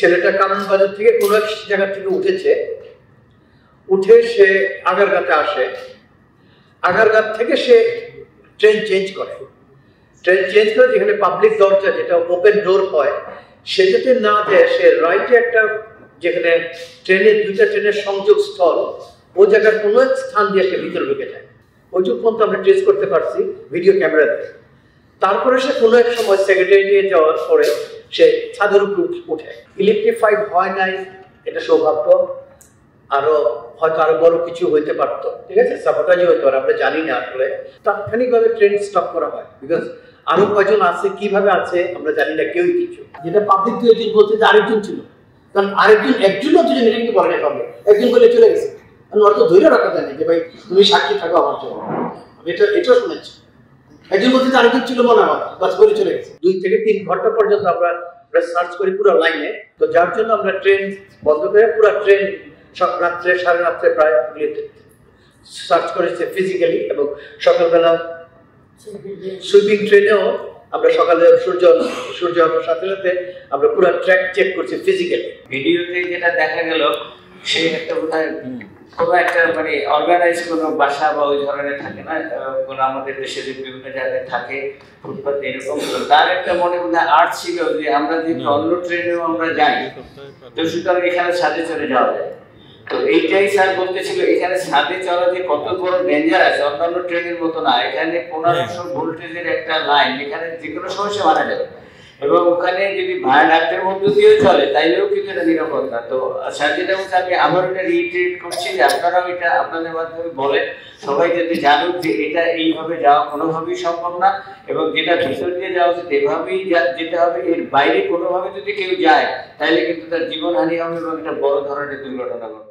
ছেলেটা কারণ বাজার থেকে কোনো এক জায়গা থেকে উঠেছে, উঠে সে আগারগাঁতে আসে। আগারগাঁ থেকে সে ট্রেন চেঞ্জ করে, যেখানে পাবলিক দরজা যেটা ওপেন ডোর হয় সেটাতে না যায়, সে রাইটে একটা যেখানে দুইটা ট্রেনের সংযোগ স্থল, ও জায়গার কোনো এক স্থান দিয়ে সে ভিতরে ঢুকে যায়। ওইটুকু পর্যন্ত আমরা ট্রেস করতে পারছি ভিডিও ক্যামেরা দিয়ে। তারপরে সে কোনো এক সময় সেক্রেটারিয়েটে যাওয়ার পরে সে ছাদের উপর উঠে। ইলেকট্রিফাইড হয় নাই, এটা সৌভাগ্য। হয়তো আরো বড় কিছু হইতে পারতো, ঠিক আছে, সাবোটাজই হইতে পারে, আমরা জানি না। আসলে তাৎক্ষণিকভাবে ট্রেন স্টপ করা হয়, বিকজ আরো কয়জন আছে, কিভাবে আছে আমরা জানি না, কেউই কিছু। যেটা পাবলিক দু একজন বলতে যে আরেকজন ছিল, কারণ একজনও দুজন এটা কিন্তু বলে না, পাবলিক একজন বলে চলে গেছে, কারণ ওরা তো ধৈর্য রাখা যায় না যে ভাই তুমি সাক্ষী থাকো আমার জন্য। এটাও শুনেছি, একজন বলতে যে আরেকজন ছিল মনে হয়, বাস বলে চলে গেছে। 2 থেকে 3 ঘন্টা পর্যন্ত আমরা সার্চ করি পুরো লাইনে। তো যার জন্য আমরা ট্রেন বন্ধ করে পুরো ট্রেন সব রাত্রে, সাড়ে রাত্রে প্রায় সার্চ করেছে ফিজিক্যালি, এবং সকালবেলা সুইপিং ট্রেনেও আমরা সকালে সূর্য ওঠার সাথে সাথে আমরা পুরো ট্র্যাক চেক করছি ফিজিক্যালি। ভিডিওতে যেটা দেখা গেল সে একটা বোধহয় কোনো একটা মানে অর্গানাইজ কোনো বাসা বা ওই ধরনের থাকে না, কোনো আমাদের দেশে যে বিভিন্ন জায়গায় থাকে ফুটপাতে এরকম, তার একটা মনে বোধহয় আর্ট ছিল যে আমরা যদি অন্য ট্রেনেও আমরা যাই তো সুতরাং এখানে ছাদে চলে যাওয়া যায়। তো এইটাই স্যার বলতেছিল, এখানে ছাদে চলা যে কত বড় ডেঞ্জার আছে, অন্যান্য ট্রেনের মতো না। এখানে 1500 ভোল্টেজের একটা লাইন, এখানে যে কোনো সমস্যা মারা যাবে, এবং ওখানে যদি ভায়াডাক্টের মধ্য দিয়েও চলে তাইলেও কিন্তু এটা নিরাপদ না। তো স্যার যেটা বলছে, আমি আবার এটা রিইটারেট করছি যে আপনারাও এটা আপনাদের মাধ্যমে বলেন, সবাই যাতে জানুক যে এটা এইভাবে যাওয়া কোনোভাবেই সম্ভব না, এবং যেটা ভিতর দিয়ে যাওয়া উচিত এভাবেই যেতে হবে। এর বাইরে কোনোভাবে যদি কেউ যায় তাহলে কিন্তু তার জীবনহানি হবে এবং একটা বড় ধরনের দুর্ঘটনা ঘটবে।